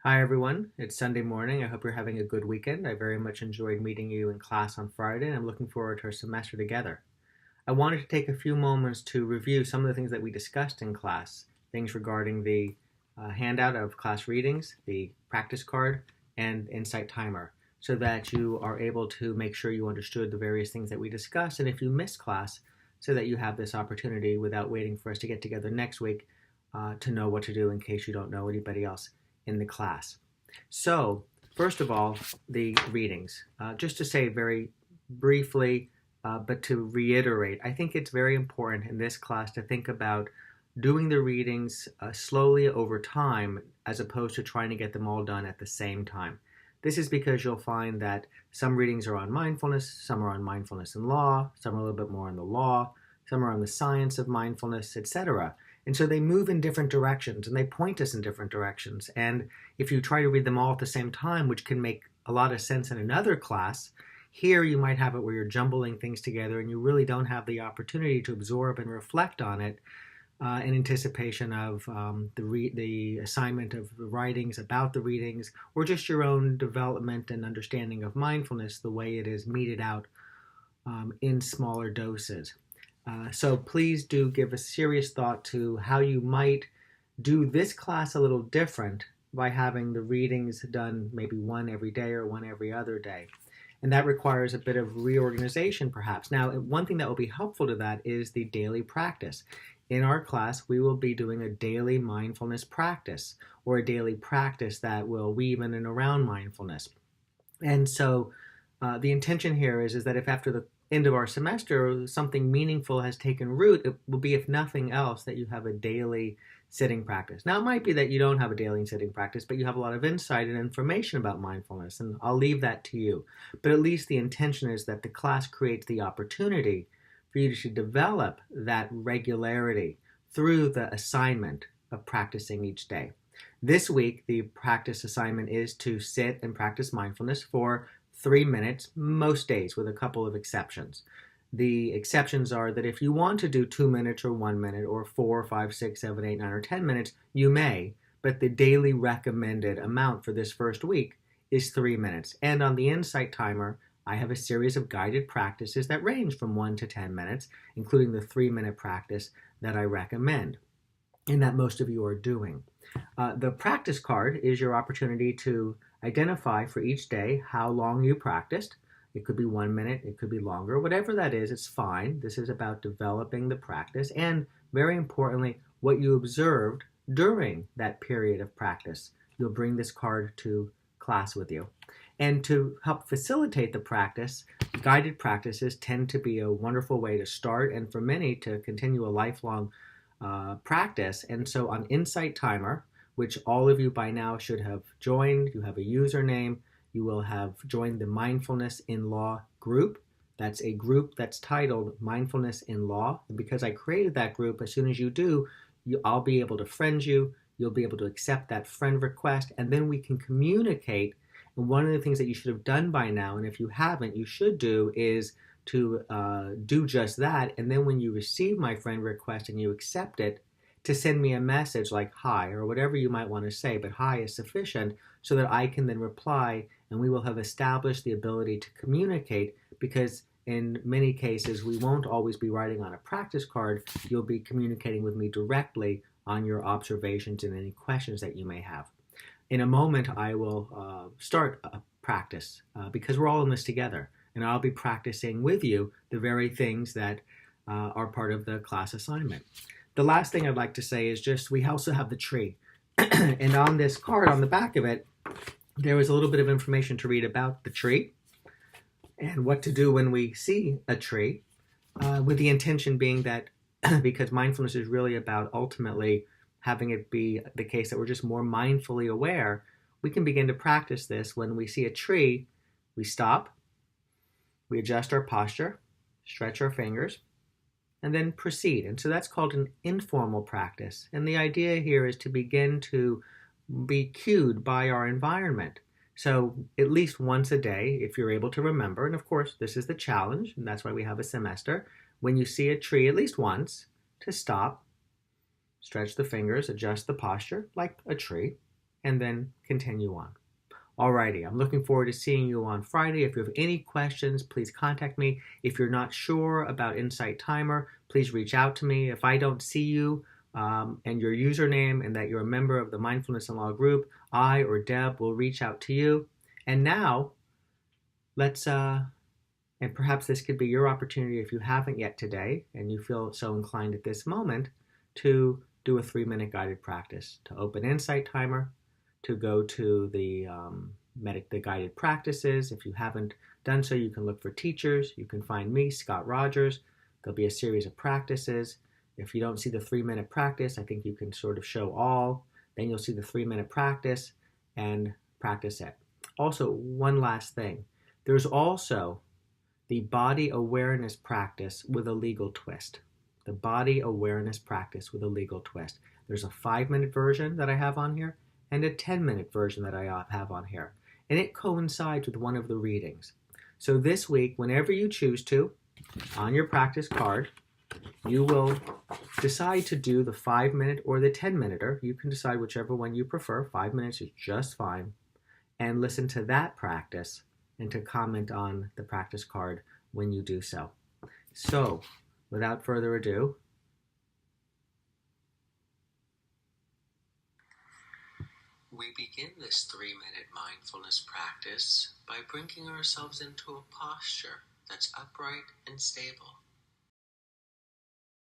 Hi everyone, it's Sunday morning. I hope you're having a good weekend. I very much enjoyed meeting you in class on Friday, and I'm looking forward to our semester together. I wanted to take a few moments to review some of the things that we discussed in class, things regarding the handout of class readings, the practice card, and insight timer, so that you are able to make sure you understood the various things that we discussed, and if you missed class, so that you have this opportunity without waiting for us to get together next week to know what to do in case you don't know anybody else in the class. So, first of all, the readings. Just to say very briefly, but to reiterate, I think it's very important in this class to think about doing the readings slowly over time as opposed to trying to get them all done at the same time. This is because you'll find that some readings are on mindfulness, some are on mindfulness and law, some are a little bit more on the law, some are on the science of mindfulness, etc. And so they move in different directions and they point us in different directions. And if you try to read them all at the same time, which can make a lot of sense in another class, here you might have it where you're jumbling things together and you really don't have the opportunity to absorb and reflect on it in anticipation of the assignment of the writings about the readings, or just your own development and understanding of mindfulness the way it is meted out in smaller doses. So please do give a serious thought to how you might do this class a little different by having the readings done maybe one every day or one every other day. And that requires a bit of reorganization perhaps. Now, one thing that will be helpful to that is the daily practice. In our class, we will be doing a daily mindfulness practice, or a daily practice that will weave in and around mindfulness. And so the intention here is that if after the end of our semester something meaningful has taken root, it will be, if nothing else, that you have a daily sitting practice. Now, it might be that you don't have a daily sitting practice, but you have a lot of insight and information about mindfulness, and I'll leave that to you. But at least the intention is that the class creates the opportunity for you to develop that regularity through the assignment of practicing each day. This week, the practice assignment is to sit and practice mindfulness for 3 minutes, most days, with a couple of exceptions. The exceptions are that if you want to do 2 minutes or 1 minute or 4, 5, 6, 7, 8, 9, or 10 minutes, you may, but the daily recommended amount for this first week is 3 minutes. And on the insight timer, I have a series of guided practices that range from 1 to 10 minutes, including the 3-minute practice that I recommend and that most of you are doing. The practice card is your opportunity to identify for each day how long you practiced. It could be 1 minute, it could be longer, whatever that is, it's fine. This is about developing the practice and, very importantly, what you observed during that period of practice. You'll bring this card to class with you. And to help facilitate the practice, guided practices tend to be a wonderful way to start and for many to continue a lifelong practice. And so on Insight Timer, which all of you by now should have joined, you have a username, you will have joined the Mindfulness in Law group. That's a group that's titled Mindfulness in Law. And because I created that group, as soon as you do, I'll be able to friend you, you'll be able to accept that friend request, and then we can communicate. And one of the things that you should have done by now, and if you haven't, you should do, is to do just that. And then when you receive my friend request and you accept it, to send me a message like hi or whatever you might want to say, but hi is sufficient so that I can then reply and we will have established the ability to communicate, because in many cases we won't always be writing on a practice card. You'll be communicating with me directly on your observations and any questions that you may have. In a moment, I will start a practice because we're all in this together, and I'll be practicing with you the very things that are part of the class assignment. The last thing I'd like to say is just we also have the tree. And on this card, on the back of it, there was a little bit of information to read about the tree and what to do when we see a tree, with the intention being that because mindfulness is really about ultimately having it be the case that we're just more mindfully aware, we can begin to practice this. When we see a tree, we stop, we adjust our posture, stretch our fingers, and then proceed. And so that's called an informal practice. And the idea here is to begin to be cued by our environment. So at least once a day, if you're able to remember, and of course this is the challenge, and that's why we have a semester, when you see a tree at least once, to stop, stretch the fingers, adjust the posture like a tree, and then continue on. Alrighty, I'm looking forward to seeing you on Friday. If you have any questions, please contact me. If you're not sure about Insight Timer, please reach out to me. If I don't see you and your username and that you're a member of the Mindfulness and Law group, I or Deb will reach out to you. And now, let's, and perhaps this could be your opportunity if you haven't yet today and you feel so inclined at this moment to do a 3-minute guided practice, to open Insight Timer, to go to the guided practices. If you haven't done so, you can look for teachers. You can find me, Scott Rogers. There'll be a series of practices. If you don't see the 3-minute practice, I think you can sort of show all. Then you'll see the 3-minute practice and practice it. Also, one last thing. There's also the body awareness practice with a legal twist. The body awareness practice with a legal twist. There's a 5-minute version that I have on here and a 10-minute version that I have on here. And it coincides with one of the readings. So this week, whenever you choose to, on your practice card, you will decide to do the 5-minute or the 10-minute. You can decide whichever one you prefer. 5 minutes is just fine. And listen to that practice and to comment on the practice card when you do so. So, without further ado, we begin this 3-minute mindfulness practice by bringing ourselves into a posture that's upright and stable.